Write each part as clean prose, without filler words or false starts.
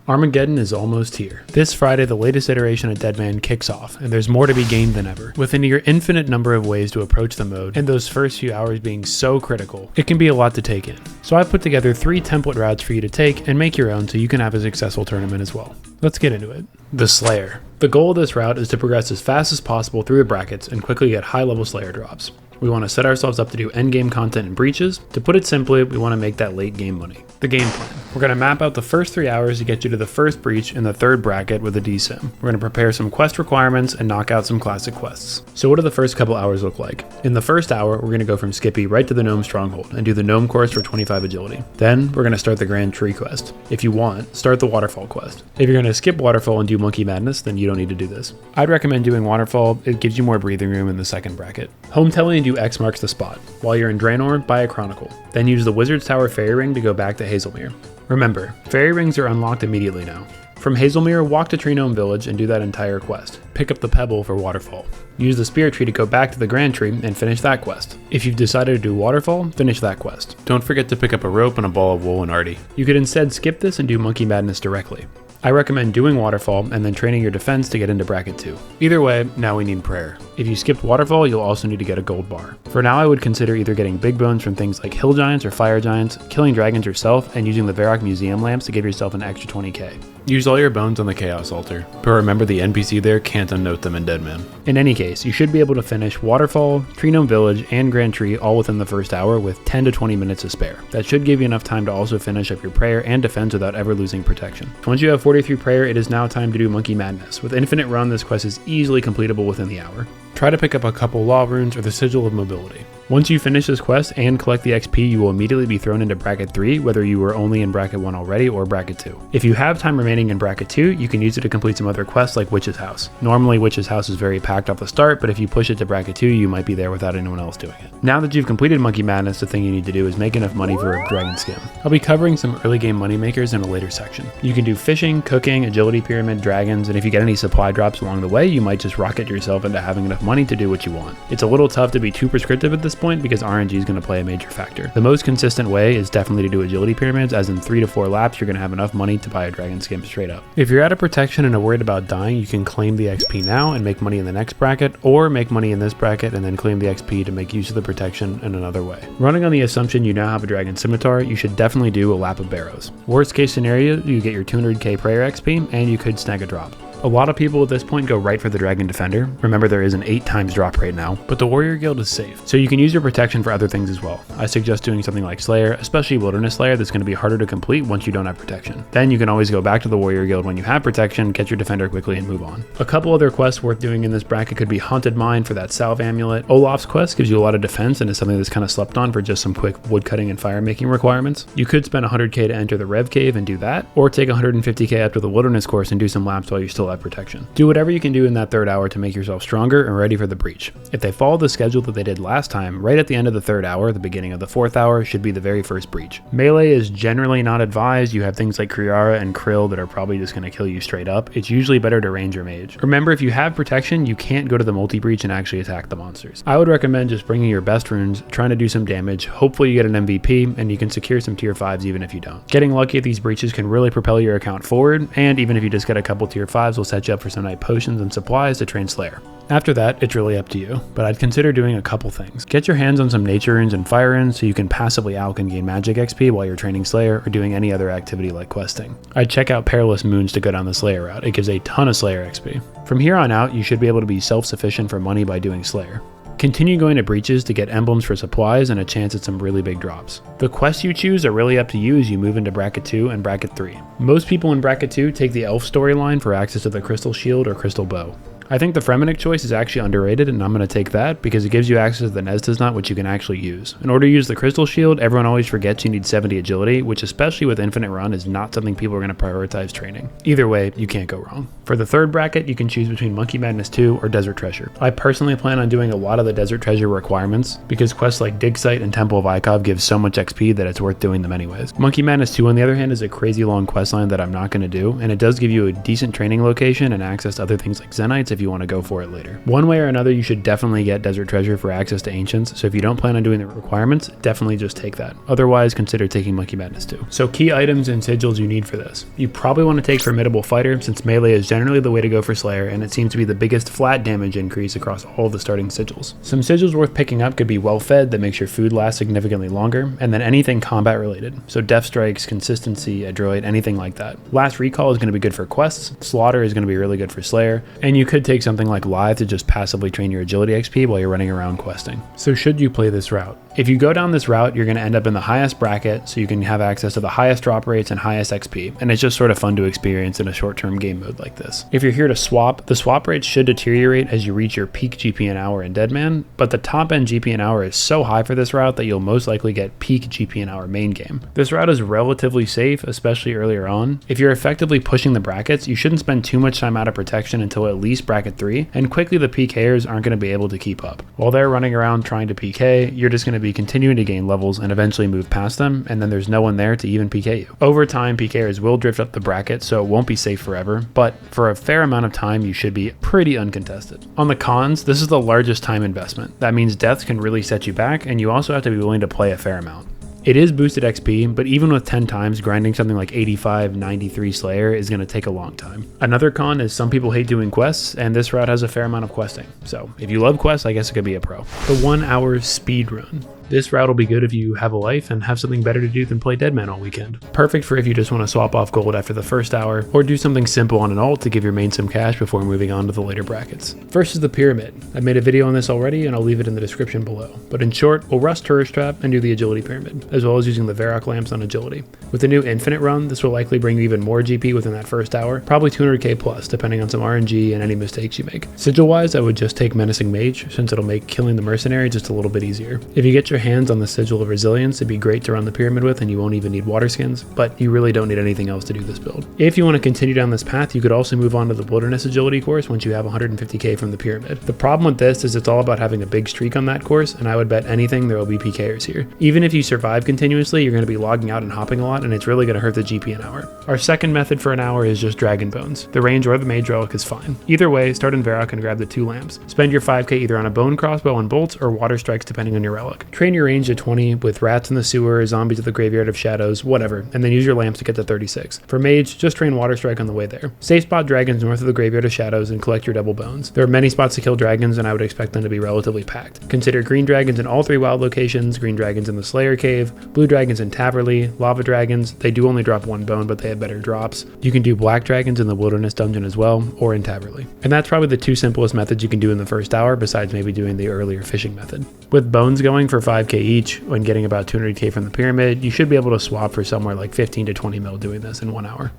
Armageddon is almost here. This Friday, the latest iteration of Deadman kicks off, and there's more to be gained than ever. With a near infinite number of ways to approach the mode, and those first few hours being so critical, it can be a lot to take in. So I've put together 3 template routes for you to take and make your own so you can have a successful tournament as well. Let's get into it. The Slayer. The goal of this route is to progress as fast as possible through the brackets and quickly get high-level Slayer drops. We want to set ourselves up to do endgame content and breaches. To put it simply, we want to make that late game money. The game plan. We're going to map out the first 3 hours to get you to the first breach in the 3rd bracket with a DSIM. We're going to prepare some quest requirements and knock out some classic quests. So what do the first couple hours look like? In the first hour, we're going to go from Skippy right to the Gnome Stronghold and do the Gnome course for 25 agility. Then we're going to start the Grand Tree quest. If you want, start the Waterfall quest. If you're going to skip Waterfall and do Monkey Madness, then you don't need to do this. I'd recommend doing Waterfall. It gives you more breathing room in the 2nd bracket. Home telling and do X marks the spot. While you're in Draenor, buy a Chronicle. Then use the Wizard's Tower Fairy Ring to go back to Hazelmere. Remember, Fairy Rings are unlocked immediately now. From Hazelmere, walk to Tree Gnome Village and do that entire quest. Pick up the Pebble for Waterfall. Use the Spirit Tree to go back to the Grand Tree and finish that quest. If you've decided to do Waterfall, finish that quest. Don't forget to pick up a rope and a ball of wool and Artie. You could instead skip this and do Monkey Madness directly. I recommend doing Waterfall and then training your defense to get into bracket 2. Either way, now we need prayer. If you skipped Waterfall, you'll also need to get a gold bar. For now, I would consider either getting big bones from things like Hill Giants or Fire Giants, killing dragons yourself, and using the Varrock Museum lamps to give yourself an extra 20k. Use all your bones on the Chaos Altar, but remember the NPC there can't unnote them in Deadman. In any case, you should be able to finish Waterfall, Tree Gnome Village, and Grand Tree all within the first hour with 10 to 20 minutes to spare. That should give you enough time to also finish up your prayer and defense without ever losing protection. Once you have 43 prayer, it is now time to do Monkey Madness. With Infinite Run, this quest is easily completable within the hour. Try to pick up a couple Law Runes or the Sigil of Mobility. Once you finish this quest and collect the XP, you will immediately be thrown into bracket 3, whether you were only in bracket 1 already or bracket 2. If you have time remaining in bracket 2, you can use it to complete some other quests like Witch's House. Normally, Witch's House is very packed off the start, but if you push it to bracket 2, you might be there without anyone else doing it. Now that you've completed Monkey Madness, the thing you need to do is make enough money for a dragon skin. I'll be covering some early game moneymakers in a later section. You can do fishing, cooking, agility pyramid, dragons, and if you get any supply drops along the way, you might just rocket yourself into having enough money to do what you want. It's a little tough to be too prescriptive at this point because RNG is going to play a major factor. The most consistent way is definitely to do agility pyramids, as in 3 to 4 laps you're going to have enough money to buy a dragon skin straight up. If you're out of protection and are worried about dying, you can claim the XP now and make money in the next bracket, or make money in this bracket and then claim the XP to make use of the protection in another way. Running on the assumption you now have a dragon scimitar, you should definitely do a lap of barrows. Worst case scenario, you get your 200k prayer XP and you could snag a drop. A lot of people at this point go right for the Dragon Defender. Remember, there is an 8 times drop rate now, but the Warrior Guild is safe, so you can use your protection for other things as well. I suggest doing something like Slayer, especially Wilderness Slayer, that's going to be harder to complete once you don't have protection. Then you can always go back to the Warrior Guild when you have protection, get your Defender quickly, and move on. A couple other quests worth doing in this bracket could be Haunted Mine for that Salve Amulet. Olaf's quest gives you a lot of defense and is something that's kind of slept on for just some quick woodcutting and fire making requirements. You could spend 100k to enter the Rev Cave and do that, or take 150k up to the Wilderness course and do some laps while you still have protection. Do whatever you can do in that 3rd hour to make yourself stronger and ready for the breach. If they follow the schedule that they did last time, right at the end of the 3rd hour, the beginning of the 4th hour should be the very first breach. Melee is generally not advised. You have things like Kriara and Krill that are probably just going to kill you straight up. It's usually better to range or mage. Remember, if you have protection, you can't go to the multi-breach and actually attack the monsters. I would recommend just bringing your best runes, trying to do some damage. Hopefully you get an MVP and you can secure some tier 5s even if you don't. Getting lucky at these breaches can really propel your account forward, and even if you just get a couple tier 5s will set you up for some nice potions and supplies to train Slayer. After that, it's really up to you, but I'd consider doing a couple things. Get your hands on some nature runes and fire runes so you can passively alch and gain magic XP while you're training Slayer or doing any other activity like questing. I'd check out Perilous Moons to go down the Slayer route. It gives a ton of Slayer XP. From here on out, you should be able to be self-sufficient for money by doing Slayer. Continue going to breaches to get emblems for supplies and a chance at some really big drops. The quests you choose are really up to you as you move into bracket 2 and bracket 3. Most people in bracket 2 take the elf storyline for access to the crystal shield or crystal bow. I think the Fremennik choice is actually underrated, and I'm going to take that because it gives you access to the Nesda's Nut, which you can actually use. In order to use the Crystal Shield, everyone always forgets you need 70 agility, which especially with Infinite Run is not something people are going to prioritize training. Either way, you can't go wrong. For the 3rd bracket, you can choose between Monkey Madness 2 or Desert Treasure. I personally plan on doing a lot of the Desert Treasure requirements because quests like Dig Site and Temple of Ikov give so much XP that it's worth doing them anyways. Monkey Madness 2, on the other hand, is a crazy long quest line that I'm not going to do, and it does give you a decent training location and access to other things like Zenites if you want to go for it later. One way or another, you should definitely get Desert Treasure for access to Ancients, so if you don't plan on doing the requirements, definitely just take that. Otherwise, consider taking Monkey Madness too. So key items and sigils you need for this. You probably want to take Formidable Fighter, since melee is generally the way to go for Slayer, and it seems to be the biggest flat damage increase across all the starting sigils. Some sigils worth picking up could be Well Fed, that makes your food last significantly longer, and then anything combat related. So Death Strikes, Consistency, Adroit, anything like that. Last Recall is going to be good for quests, Slaughter is going to be really good for Slayer, and you could take something like Lithe to just passively train your agility XP while you're running around questing. So should you play this route? If you go down this route, you're going to end up in the highest bracket, so you can have access to the highest drop rates and highest XP, and it's just sort of fun to experience in a short-term game mode like this. If you're here to swap, the swap rates should deteriorate as you reach your peak GP an hour in Deadman, but the top end GP an hour is so high for this route that you'll most likely get peak GP an hour main game. This route is relatively safe, especially earlier on. If you're effectively pushing the brackets, you shouldn't spend too much time out of protection until at least bracket 3, and quickly the PKers aren't going to be able to keep up. While they're running around trying to PK, you're just going to be continuing to gain levels and eventually move past them, and then there's no one there to even PK you. Over time, PKers will drift up the bracket, so it won't be safe forever, but for a fair amount of time, you should be pretty uncontested. On the cons, this is the largest time investment. That means deaths can really set you back, and you also have to be willing to play a fair amount. It is boosted XP, but even with 10 times, grinding something like 85, 93 Slayer is going to take a long time. Another con is some people hate doing quests, and this route has a fair amount of questing. So if you love quests, I guess it could be a pro. The 1 hour speed run. This route will be good if you have a life and have something better to do than play Deadman all weekend. Perfect for if you just want to swap off gold after the first hour, or do something simple on an ult to give your main some cash before moving on to the later brackets. First is the Pyramid. I made a video on this already and I'll leave it in the description below. But in short, we'll rust Tourist Trap and do the Agility Pyramid, as well as using the Varrock lamps on agility. With the new Infinite run, this will likely bring you even more GP within that first hour, probably 200k plus, depending on some RNG and any mistakes you make. Sigil wise, I would just take Menacing Mage, since it'll make killing the Mercenary just a little bit easier. If you get your hands on the Sigil of Resilience, it'd be great to run the Pyramid with, and you won't even need water skins, but you really don't need anything else to do this build. If you want to continue down this path, you could also move on to the Wilderness Agility course once you have 150k from the Pyramid. The problem with this is it's all about having a big streak on that course, and I would bet anything there will be PKers here. Even if you survive continuously, you're going to be logging out and hopping a lot, and it's really going to hurt the GP an hour. Our second method for an hour is just Dragon Bones. The range or the Mage Relic is fine. Either way, start in Varrock and grab the 2 lamps. Spend your 5k either on a Bone Crossbow and bolts or water strikes depending on your relic. Train your range to 20 with rats in the sewer, zombies at the Graveyard of Shadows, whatever, and then use your lamps to get to 36. For Mage, just train Water Strike on the way there. Safe spot dragons north of the Graveyard of Shadows and collect your double bones. There are many spots to kill dragons, and I would expect them to be relatively packed. Consider green dragons in all 3 wild locations, green dragons in the Slayer Cave, blue dragons in Taverley, lava dragons. They do only drop 1 bone, but they have better drops. You can do black dragons in the Wilderness Dungeon as well, or in Taverley. And that's probably the 2 simplest methods you can do in the first hour, besides maybe doing the earlier fishing method. With bones going for 5k each, and getting about 200k from the Pyramid, you should be able to swap for somewhere like 15 to 20 mil doing this in 1 hour.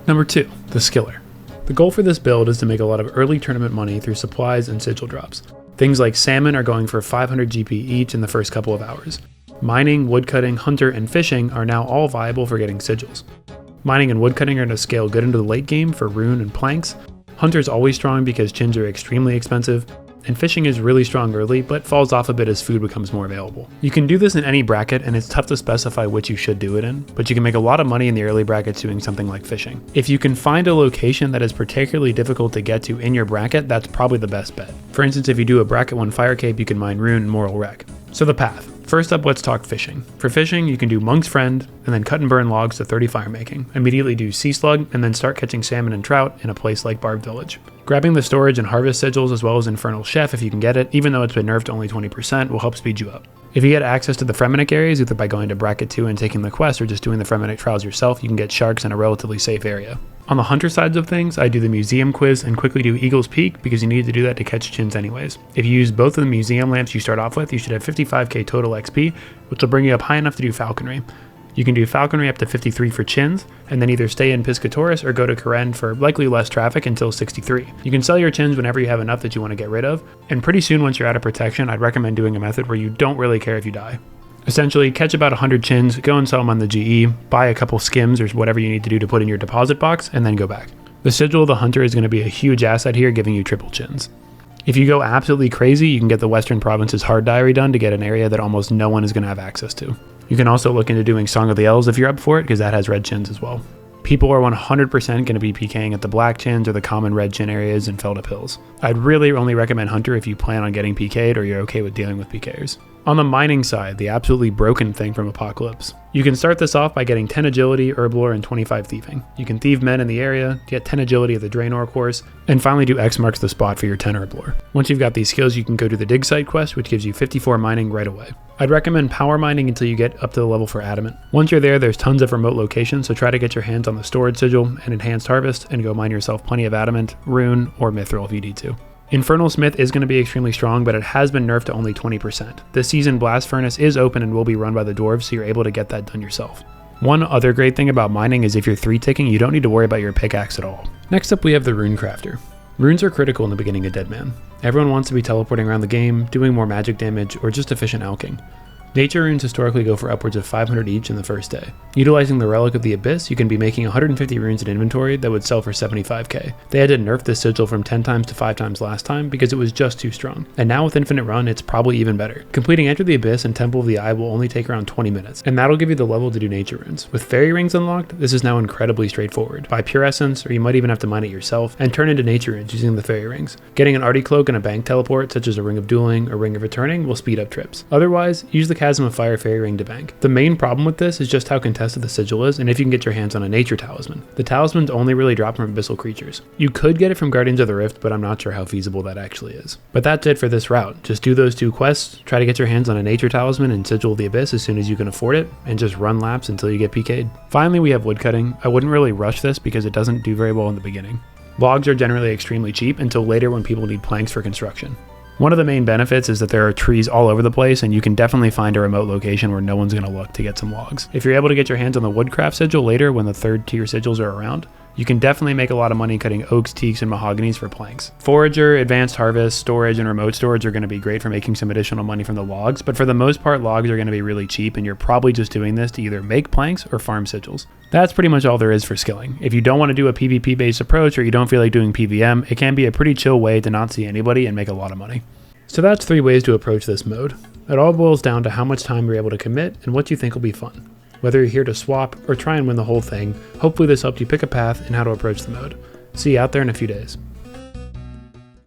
Number 2, the Skiller. The goal for this build is to make a lot of early tournament money through supplies and sigil drops. Things like salmon are going for 500 GP each in the first couple of hours. Mining, woodcutting, hunter, and fishing are now all viable for getting sigils. Mining and woodcutting are going to scale good into the late game for rune and planks. Hunter's always strong because chins are extremely expensive, and fishing is really strong early, but falls off a bit as food becomes more available. You can do this in any bracket, and it's tough to specify which you should do it in, but you can make a lot of money in the early brackets doing something like fishing. If you can find a location that is particularly difficult to get to in your bracket, that's probably the best bet. For instance, if you do a bracket 1 fire cape, you can mine rune and moral wreck. So the path. First up, let's talk fishing. For fishing, you can do Monk's Friend, and then cut and burn logs to 30 fire making. Immediately do Sea Slug, and then start catching salmon and trout in a place like Barb Village. Grabbing the storage and harvest sigils as well as Infernal Chef if you can get it, even though it's been nerfed to only 20%, will help speed you up. If you get access to the Fremenic areas, either by going to bracket 2 and taking the quest or just doing the Fremenic trials yourself, you can get sharks in a relatively safe area. On the hunter sides of things, I do the museum quiz and quickly do Eagle's Peak because you need to do that to catch chins anyways. If you use both of the museum lamps you start off with, you should have 55k total XP, which will bring you up high enough to do falconry. You can do falconry up to 53 for chins, and then either stay in Piscatoris or go to Karen for likely less traffic until 63. You can sell your chins whenever you have enough that you want to get rid of, and pretty soon once you're out of protection, I'd recommend doing a method where you don't really care if you die. Essentially, catch about 100 chins, go and sell them on the GE, buy a couple skims or whatever you need to do to put in your deposit box, and then go back. The Sigil of the Hunter is going to be a huge asset here, giving you triple chins. If you go absolutely crazy, you can get the Western Province's Hard Diary done to get an area that almost no one is going to have access to. You can also look into doing Song of the Elves if you're up for it, because that has red chins as well. People are 100% going to be PKing at the black chins or the common red chin areas and felled up hills. I'd really only recommend Hunter if you plan on getting PK'd or you're okay with dealing with PKers. On the mining side, the absolutely broken thing from Apocalypse. You can start this off by getting 10 agility, herblore, and 25 thieving. You can thieve men in the area, get 10 agility at the Draenor course, and finally do X marks the spot for your 10 herblore. Once you've got these skills, you can go to the dig site quest, which gives you 54 mining right away. I'd recommend power mining until you get up to the level for adamant. Once you're there, there's tons of remote locations, so try to get your hands on the storage sigil and enhanced harvest, and go mine yourself plenty of adamant, rune, or mithril if you need to. Infernal Smith is going to be extremely strong, but it has been nerfed to only 20%. This season, Blast Furnace is open and will be run by the dwarves, so you're able to get that done yourself. One other great thing about mining is if you're 3-ticking, you don't need to worry about your pickaxe at all. Next up, we have the Rune Crafter. Runes are critical in the beginning of Deadman. Everyone wants to be teleporting around the game, doing more magic damage, or just efficient alching. Nature runes historically go for upwards of 500 each in the first day. Utilizing the Relic of the Abyss, you can be making 150 runes in inventory that would sell for 75k. They had to nerf this sigil from 10 times to 5 times last time because it was just too strong. And now with Infinite Run, it's probably even better. Completing Enter the Abyss and Temple of the Eye will only take around 20 minutes, and that'll give you the level to do nature runes. With fairy rings unlocked, this is now incredibly straightforward. Buy pure essence, or you might even have to mine it yourself, and turn into nature runes using the fairy rings. Getting an Arty Cloak and a bank teleport, such as a Ring of Dueling or Ring of Returning, will speed up trips. Otherwise, use the Chasm of Fire fairy ring to bank. The main problem with this is just how contested the sigil is, and if you can get your hands on a nature talisman. The talismans only really drop from abyssal creatures. You could get it from Guardians of the Rift, but I'm not sure how feasible that actually is. But that's it for this route. Just do those 2 quests, try to get your hands on a nature talisman and Sigil of the Abyss as soon as you can afford it, and just run laps until you get PK'd. Finally, we have woodcutting. I wouldn't really rush this because it doesn't do very well in the beginning. Logs are generally extremely cheap until later when people need planks for construction. One of the main benefits is that there are trees all over the place, and you can definitely find a remote location where no one's going to look to get some logs. If you're able to get your hands on the woodcraft sigil later when the 3rd tier sigils are around, you can definitely make a lot of money cutting oaks, teaks, and mahoganies for planks. Forager, advanced harvest, storage, and remote storage are going to be great for making some additional money from the logs, but for the most part, logs are going to be really cheap, and you're probably just doing this to either make planks or farm sigils. That's pretty much all there is for skilling. If you don't want to do a PvP based approach or you don't feel like doing PvM, it can be a pretty chill way to not see anybody and make a lot of money. So that's 3 ways to approach this mode. It all boils down to how much time you're able to commit and what you think will be fun. Whether you're here to swap or try and win the whole thing, hopefully this helped you pick a path and how to approach the mode. See you out there in a few days.